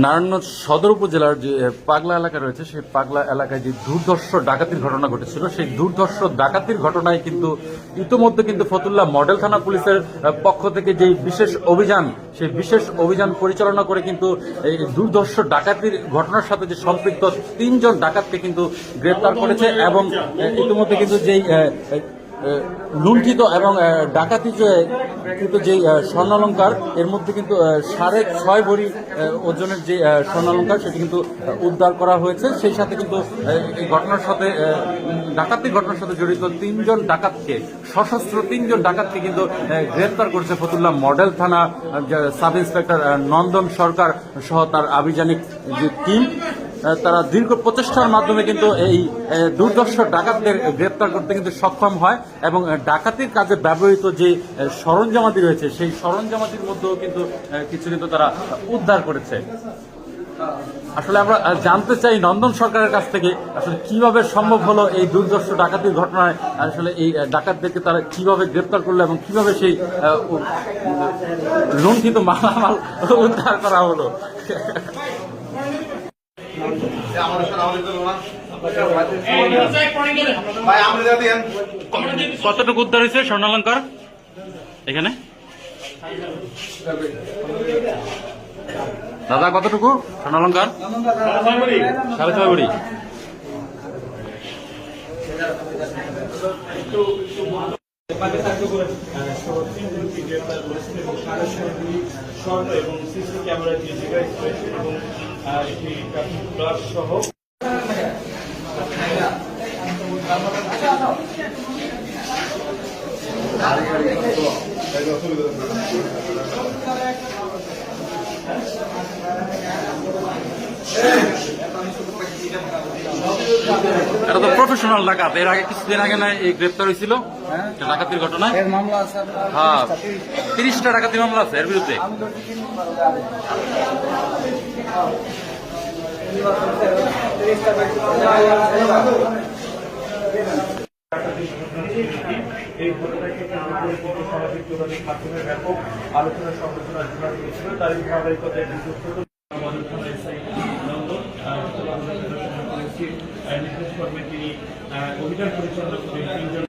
নারায়ণগঞ্জ সদর উপজেলার যে পাগলা এলাকা রয়েছে সেই পাগলা এলাকায় যে দুর্ধর্ষ ডাকাতির ঘটনা ঘটেছিল সেই দুর্ধর্ষ ডাকাতির ঘটনায় কিন্তু ইতোমধ্যে কিন্তু ফতুল্লা মডেল থানা পুলিশের পক্ষ থেকে যে বিশেষ অভিযান সেই বিশেষ অভিযান পরিচালনা করে কিন্তু এই দুর্ধর্ষ ডাকাতির ঘটনার সাথে যে সম্পৃক্ত 3 জন ডাকাতকে কিন্তু গ্রেপ্তার করেছে এবং ইতোমধ্যে কিন্তু যেই লুণ্ঠিত এবং ডাকাতি কিন্তু যে স্বর্ণালঙ্কার এর মধ্যে কিন্তু 6.5 ভরি ওজনের যে স্বর্ণালঙ্কার সেটি কিন্তু উদ্ধার করা হয়েছে। সেই সাথে কিন্তু এই ঘটনার সাথে ডাকাতির ঘটনার সাথে জড়িত 3 জন ডাকাতকে সশস্ত্র 3 জন ডাকাতকে কিন্তু গ্রেপ্তার করেছে ফতুল্লা মডেল থানা সাব ইন্সপেক্টর নন্দন সরকার সহ তার আভিযানিক যে টিম। তারা দীর্ঘ প্রচেষ্টার মাধ্যমে কিন্তু এই দুর্ধর্ষ ডাকাতদের গ্রেপ্তার করতে কিন্তু সক্ষম হয় এবং ডাকাতির কাজে ব্যবহৃত যে সরঞ্জামাদি রয়েছে সেই সরঞ্জামাদির মধ্যেও কিন্তু কিছু কিন্তু তারা উদ্ধার করেছে। আসলে আমরা জানতে চাই নন্দন সরকারের কাছ থেকে আসলে কিভাবে সম্ভব হলো এই দুর্ধর্ষ ডাকাতির ঘটনায় আসলে এই ডাকাতদেরকে তারা কিভাবে গ্রেপ্তার করলো এবং কিভাবে সেই লুণ্ঠিত মালামাল উদ্ধার করা হলো। কতটুকু উদ্ধার হয়েছে স্বর্ণালঙ্কার এখানে দাদা? কতটুকু স্বর্ণালঙ্কার? 6.5 ভরি। স্বর্ণ এবং সিসি ক্যামেরা এবং একটি প্লাস সহ এটা তো প্রফেশনাল ডাকাত। এর আগে কিছুদিন আগে না এই গ্রেপ্তার হয়েছিল ডাকাতির ঘটনায়। হ্যাঁ, 30টা ডাকাতির মামলা আছে এর বিরুদ্ধে। এই ঘটনাকে কেন্দ্র করে কিন্তু সামাজিক যোগাযোগ মাধ্যমে ব্যাপক আলোচনা সমালোচনা জোড়া দিয়েছিল। তার ধারাবাহিকতায় নির্দেশ কর্মে তিনি অভিযান পরিচালনা করেন।